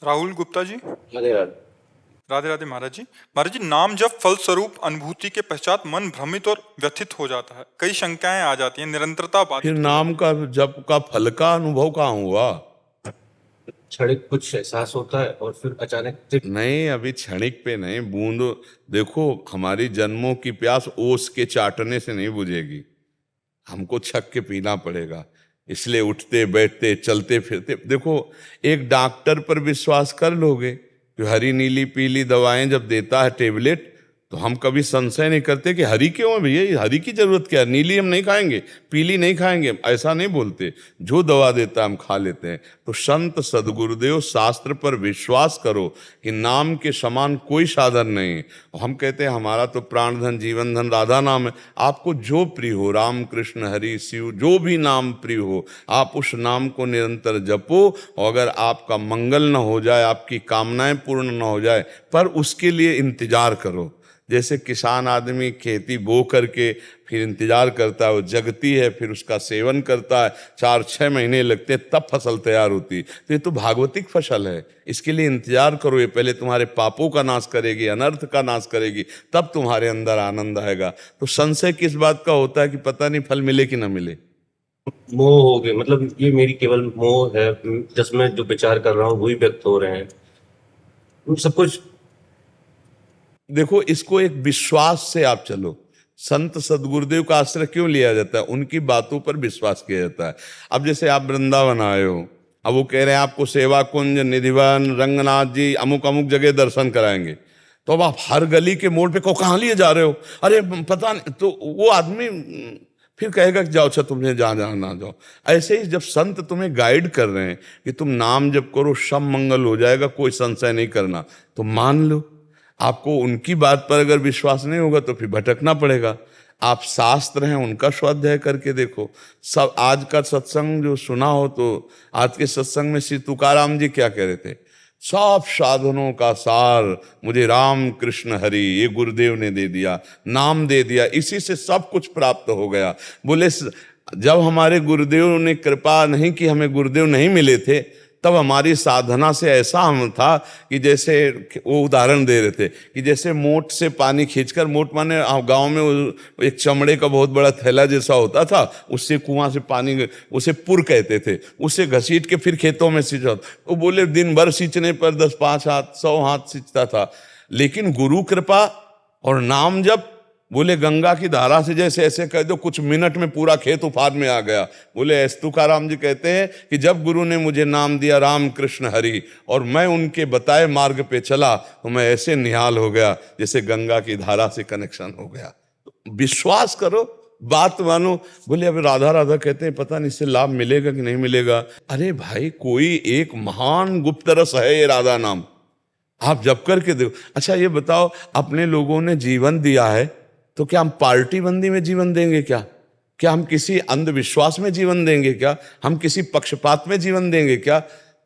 राहुल गुप्ता जी। राधे राधे। राधे राधे महाराज जी। महाराज जी, नाम जब फल स्वरूप अनुभूति के पश्चात मन भ्रमित और व्यथित हो जाता है, कई शंकाएं आ जाती हैं, निरंतरता फिर बाधित हो नाम का जप का फल का अनुभव कहाँ हुआ? क्षणिक कुछ एहसास होता है और फिर अचानक नहीं, अभी क्षणिक पे नहीं, बूंद। देखो, हमारी जन्मों की प्यास ओस के चाटने से नहीं बुझेगी, हमको छक के पीना पड़ेगा। इसलिए उठते बैठते चलते फिरते, देखो, एक डॉक्टर पर विश्वास कर लोगे कि हरी नीली पीली दवाएं जब देता है टेबलेट, तो हम कभी संशय नहीं करते कि हरी क्यों है भैया, हरी की जरूरत क्या है, नीली हम नहीं खाएंगे, पीली नहीं खाएंगे, ऐसा नहीं बोलते। जो दवा देता है हम खा लेते हैं। तो संत सदगुरुदेव शास्त्र पर विश्वास करो कि नाम के समान कोई साधन नहीं है। हम कहते हैं हमारा तो प्राण धन जीवन धन राधा नाम है। आपको जो प्रिय हो, राम कृष्ण हरि शिव, जो भी नाम प्रिय हो, आप उस नाम को निरंतर जपो। और अगर आपका मंगल न हो जाए, आपकी कामनाएं पूर्ण न हो जाए, पर उसके लिए इंतजार करो। जैसे किसान आदमी खेती बो करके फिर इंतजार करता है, वो जगती है, फिर उसका सेवन करता है, 4-6 महीने लगते हैं, तब फसल तैयार होती है। तो ये तो भागवतिक फसल है, इसके लिए इंतजार करो। ये पहले तुम्हारे पापों का नाश करेगी, अनर्थ का नाश करेगी, तब तुम्हारे अंदर आनंद आएगा। तो संशय किस बात का होता है कि पता नहीं फल मिले कि ना मिले। मोह हो गए, मतलब ये मेरी केवल मोह है, जिसमें जो विचार कर रहा हूँ वही व्यक्त हो रहे हैं सब कुछ। देखो, इसको एक विश्वास से आप चलो। संत सदगुरुदेव का आश्रय क्यों लिया जाता है? उनकी बातों पर विश्वास किया जाता है। अब जैसे आप वृंदावन आए हो, अब वो कह रहे हैं आपको सेवा कुंज, निधिवन, रंगनाथ जी, अमुक अमुक जगह दर्शन कराएंगे, तो अब आप हर गली के मोड़ पे को कहाँ लिए जा रहे हो, अरे पता नहीं, तो वो आदमी फिर कहेगा कि जाओ, अच्छा तुम्हें जहाँ जहाँ ना जाओ। ऐसे ही जब संत तुम्हें गाइड कर रहे हैं कि तुम नाम जप करो, सब मंगल हो जाएगा, कोई संशय नहीं करना, तो मान लो। आपको उनकी बात पर अगर विश्वास नहीं होगा तो फिर भटकना पड़ेगा। आप शास्त्र हैं, उनका स्वाध्याय करके देखो। सब आज का सत्संग जो सुना हो, तो आज के सत्संग में श्री तुकाराम जी क्या कह रहे थे? सब साधनों का सार मुझे राम कृष्ण हरि, ये गुरुदेव ने दे दिया, नाम दे दिया, इसी से सब कुछ प्राप्त हो गया। बोले जब हमारे गुरुदेव ने कृपा नहीं की, हमें गुरुदेव नहीं मिले थे, तब हमारी साधना से ऐसा हम था कि जैसे वो उदाहरण दे रहे थे कि जैसे मोट से पानी खींचकर, मोट माने गांव में एक चमड़े का बहुत बड़ा थैला जैसा होता था, उससे कुआं से पानी, उसे पुर कहते थे, उससे घसीट के फिर खेतों में सींचा। वो बोले दिन भर सींचने पर 10-5 हाथ 100 हाथ सींचता था, लेकिन गुरु कृपा और नाम जब, बोले गंगा की धारा से जैसे ऐसे कह दो, कुछ मिनट में पूरा खेत उफान में आ गया। बोले तुकाराम जी कहते हैं कि जब गुरु ने मुझे नाम दिया राम कृष्ण हरि, और मैं उनके बताए मार्ग पे चला, तो मैं ऐसे निहाल हो गया जैसे गंगा की धारा से कनेक्शन हो गया। तो विश्वास करो, बात मानो। बोले अब राधा राधा कहते हैं, पता नहीं इससे लाभ मिलेगा कि नहीं मिलेगा। अरे भाई, कोई एक महान गुप्त रस है ये राधा नाम, आप जप करके देखो। अच्छा ये बताओ, अपने लोगों ने जीवन दिया है, तो क्या हम पार्टी बंदी में जीवन देंगे क्या? क्या हम किसी अंधविश्वास में जीवन देंगे क्या? हम किसी पक्षपात में जीवन देंगे क्या?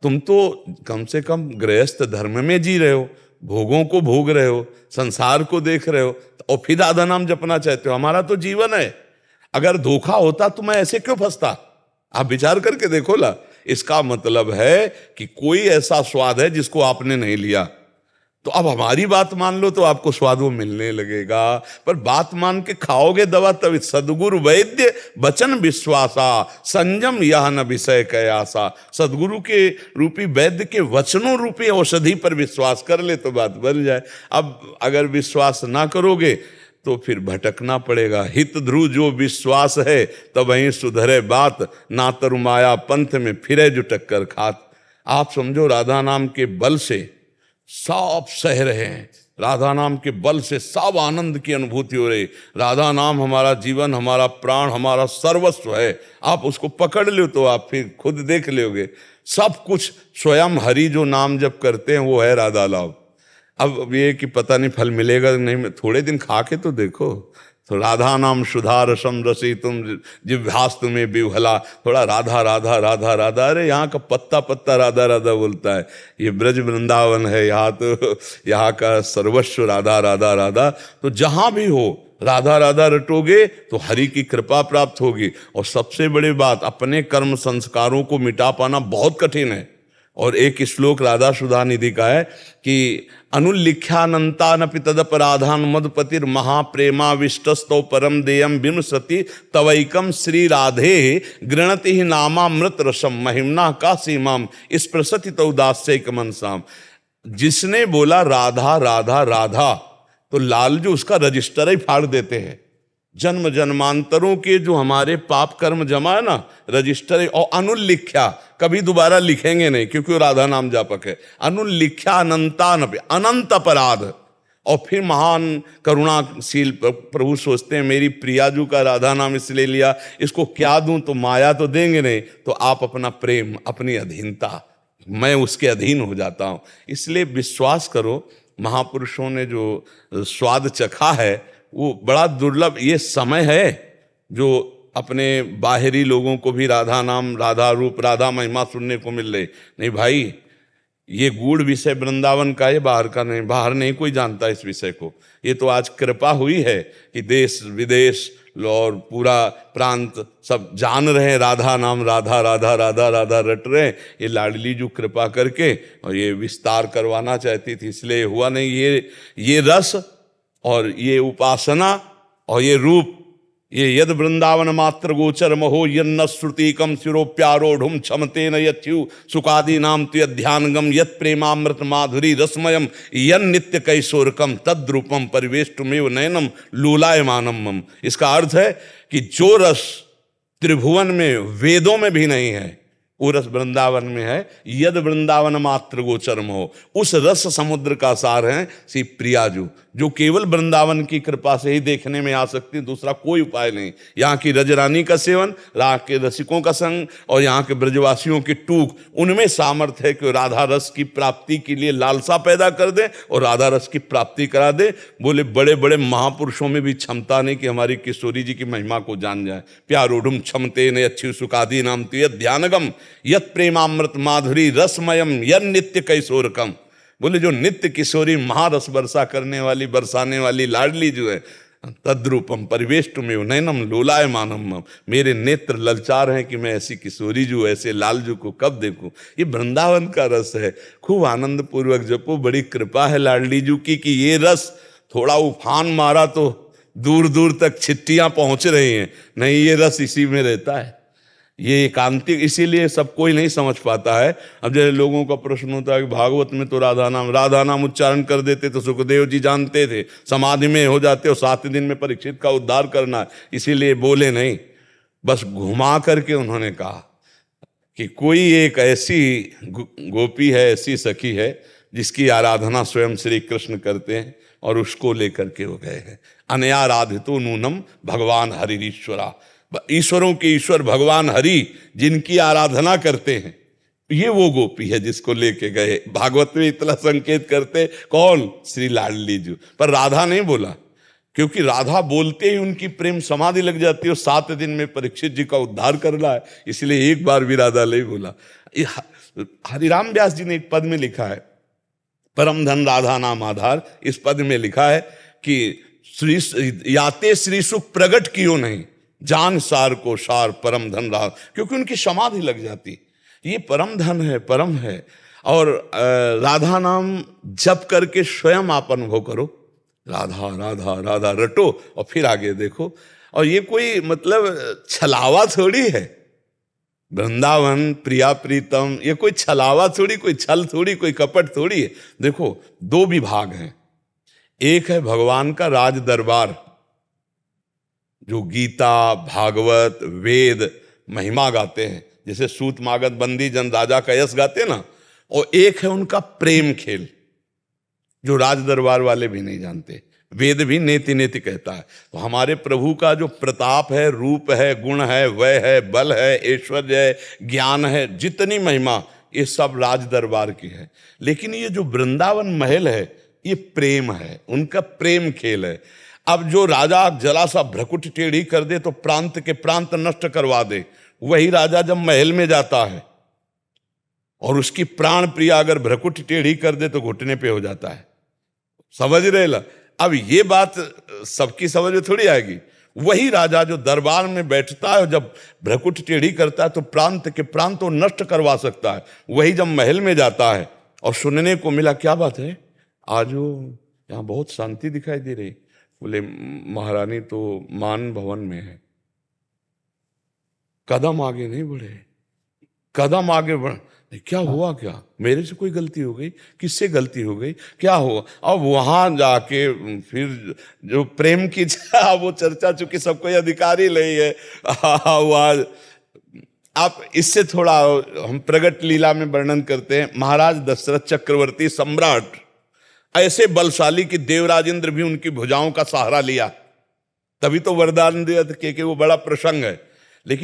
तुम तो कम से कम गृहस्थ धर्म में जी रहे हो, भोगों को भोग रहे हो, संसार को देख रहे हो, और फिर राधा नाम जपना चाहते हो। हमारा तो जीवन है। अगर धोखा होता तो मैं ऐसे क्यों फंसता? आप विचार करके देखो ला। इसका मतलब है कि कोई ऐसा स्वाद है जिसको आपने नहीं लिया। तो अब हमारी बात मान लो तो आपको स्वाद वो मिलने लगेगा, पर बात मान के खाओगे दवा तभी। सदगुरु वैद्य वचन विश्वासा, संयम यह न विषय कयासा। सदगुरु के रूपी वैद्य के वचनों रूपी औषधि पर विश्वास कर ले तो बात बन जाए। अब अगर विश्वास ना करोगे तो फिर भटकना पड़ेगा। हित ध्रुव जो विश्वास है, तब वहीं सुधरे बात, ना तरु माया पंथ में फिरे जो टक्कर खात। आप समझो, राधा नाम के बल से सब सह रहे हैं, राधा नाम के बल से सब आनंद की अनुभूति हो रही। राधा नाम हमारा जीवन, हमारा प्राण, हमारा सर्वस्व है। आप उसको पकड़ लो तो आप फिर खुद देख लोगे, सब कुछ स्वयं हरि जो नाम जप करते हैं वो है राधा लाभ। अब ये कि पता नहीं फल मिलेगा नहीं, थोड़े दिन खा के तो देखो। तो राधा नाम सुधा रसम रसी तुम जिह्वास तुम्हें बिवहला। थोड़ा राधा राधा राधा राधा, अरे यहाँ का पत्ता पत्ता राधा राधा बोलता है। ये ब्रज वृंदावन है, यहाँ तो यहाँ का सर्वस्व राधा राधा राधा। तो जहाँ भी हो राधा राधा रटोगे तो हरि की कृपा प्राप्त होगी। और सबसे बड़ी बात, अपने कर्म संस्कारों को मिटा पाना बहुत कठिन है। और एक श्लोक राधा सुधा निधि का है कि अनुल्लिख्यानंतानपि तदपराधान मदपतिर महाप्रेमाविष्टस्तौ परम देयम विमसति तवैकम श्री राधे गृणति ही नामामृत रसम महिमना का सीमाम स्पृशति तौ दास्यैक मनसाम। जिसने बोला राधा राधा राधा तो लालजू उसका रजिस्टर ही फाड़ देते हैं। जन्म जन्मांतरों के जो हमारे पाप कर्म जमा है ना, रजिस्टर है। और अनुल्लिख्या कभी दोबारा लिखेंगे नहीं क्योंकि वो राधा नाम जापक है। अनुल्लिख्या अनंतानपि अनंत अपराध। और फिर महान करुणाशील प्रभु सोचते हैं मेरी प्रियाजू का राधा नाम इसलिए लिया, इसको क्या दूं, तो माया तो देंगे नहीं, तो आप अपना प्रेम अपनी अधीनता, मैं उसके अधीन हो जाता हूं। इसलिए विश्वास करो महापुरुषों ने जो स्वाद चखा है वो बड़ा दुर्लभ। ये समय है जो अपने बाहरी लोगों को भी राधा नाम, राधा रूप, राधा महिमा सुनने को मिल रही। नहीं भाई, ये गूढ़ विषय वृंदावन का है, बाहर का नहीं। बाहर नहीं कोई जानता इस विषय को। ये तो आज कृपा हुई है कि देश विदेश और पूरा प्रांत सब जान रहे हैं राधा नाम, राधा राधा राधा राधा रट रहे हैं। ये लाडली जो कृपा करके और ये विस्तार करवाना चाहती थी, इसलिए हुआ नहीं। ये रस और ये उपासना और ये रूप, ये यद वृंदावन मात्र गोचर महो यन्न श्रुतिकम शिरोप्यारोढ़ क्षमते न यथ्यु सुखादि नाम तु ध्यानगम यत प्रेमामृत माधुरी रसमयम यन नित्य कैशोरकम तद्रूपम परिवेष्टुमेव नयनम लूलायमानम मम। इसका अर्थ है कि जो रस त्रिभुवन में वेदों में भी नहीं है वो रस वृंदावन में है। यद वृंदावन मात्र गोचरम हो, उस रस समुद्र का सार है श्री प्रियाजू, जो केवल वृंदावन की कृपा से ही देखने में आ सकती, दूसरा कोई उपाय नहीं। यहाँ की रजरानी का सेवन, राग के रसिकों का संग और यहाँ के ब्रजवासियों की टूक, उनमें सामर्थ्य है कि राधा रस की प्राप्ति के लिए लालसा पैदा कर दे और राधा रस की प्राप्ति करा दे। बोले बड़े बड़े महापुरुषों में भी क्षमता नहीं कि हमारी किशोरी जी की महिमा को जान जाए। प्यारोढ़ क्षमते न अच्छी सुखादि नाम तु ध्यानगम यत प्रेमामृत माधुरी रसमयम यन नित्य कैशोरकम। बोले जो नित्य किशोरी महारस वर्षा करने वाली, बरसाने वाली लाडली जो है, तद्रूपम परिवेष्टुमेव नयनम लोलायमानम। मेरे नेत्र ललचार हैं कि मैं ऐसी किशोरी जो, ऐसे लालजू को कब देखूं। ये वृंदावन का रस है। खूब आनंद पूर्वक जपो। बड़ी कृपा है लाडली जू की कि ये रस थोड़ा उफान मारा तो दूर दूर तक छिट्टियां पहुंच रही हैं। नहीं, ये रस इसी में रहता है। ये एकांतिक, इसीलिए सब कोई नहीं समझ पाता है। अब जैसे लोगों का प्रश्न होता है कि भागवत में तो राधा नाम उच्चारण कर देते तो सुखदेव जी जानते थे, समाधि में हो जाते और 7 दिन में परीक्षित का उद्धार करना है, इसीलिए बोले नहीं। बस घुमा करके उन्होंने कहा कि कोई एक ऐसी गोपी है, ऐसी सखी है जिसकी आराधना स्वयं श्री कृष्ण करते हैं और उसको लेकर के हो गए हैं। अनयाराधितो नूनम भगवान हरिरीश्वरा। ईश्वरों के ईश्वर भगवान हरि जिनकी आराधना करते हैं, ये वो गोपी है जिसको लेके गए। भागवत में इतना संकेत करते कौन? श्री लाडली जी। पर राधा नहीं बोला, क्योंकि राधा बोलते ही उनकी प्रेम समाधि लग जाती है और 7 दिन में परीक्षित जी का उद्धार करना है, इसलिए एक बार भी राधा नहीं बोला। हरिराम व्यास जी ने एक पद में लिखा है, परम धन राधा नाम आधार। इस पद में लिखा है कि श्री याते श्री सुख प्रगट कियो नहीं, जान सार को सार परम धन रहा, क्योंकि उनकी समाधि लग जाती। ये परम धन है, परम है। और राधा नाम जप करके स्वयं आप अनुभव करो, राधा राधा राधा रटो और फिर आगे देखो। और ये कोई मतलब छलावा थोड़ी है। वृंदावन प्रिया प्रीतम, ये कोई छलावा थोड़ी, कोई छल थोड़ी, कोई कपट थोड़ी है। देखो 2 विभाग हैं। एक है भगवान का राज दरबार, जो गीता भागवत वेद महिमा गाते हैं, जैसे सूत मागध बंदी जन राजा का यश गाते ना। और एक है उनका प्रेम खेल, जो राज दरबार वाले भी नहीं जानते। वेद भी नेति नेति कहता है। तो हमारे प्रभु का जो प्रताप है, रूप है, गुण है, वय है, बल है, ऐश्वर्य है, ज्ञान है, जितनी महिमा, ये सब राज दरबार की है। लेकिन ये जो वृंदावन महल है, ये प्रेम है, उनका प्रेम खेल है। अब जो राजा जरा सा भ्रकुट टेढ़ी कर दे तो प्रांत के प्रांत नष्ट करवा दे, वही राजा जब महल में जाता है और उसकी प्राण प्रिया अगर भ्रकुट टेढ़ी कर दे तो घुटने पे हो जाता है। समझ रहे ला? अब ये बात सबकी समझ में थोड़ी आएगी। वही राजा जो दरबार में बैठता है, जब भ्रकुट टेढ़ी करता है तो प्रांत के प्रांत को नष्ट करवा सकता है, वही जब महल में जाता है और सुनने को मिला क्या बात है, आज वो यहाँ बहुत शांति दिखाई दे रही, बोले महारानी तो मान भवन में है। कदम आगे नहीं बढ़े, कदम आगे बढ़, क्या हुआ, क्या मेरे से कोई गलती हो गई, किससे गलती हो गई, क्या हुआ। अब वहां जाके फिर जो प्रेम की वो चर्चा, चूंकि सबको अधिकार ही नहीं है वहां आप इससे थोड़ा हम प्रगट लीला में वर्णन करते हैं। महाराज दशरथ चक्रवर्ती सम्राट ऐसे बलशाली कि देवराजेंद्र भी उनकी भुजाओं का सहारा लिया, तभी तो वरदान दिया कि वो बड़ा प्रसंग है। लेकिन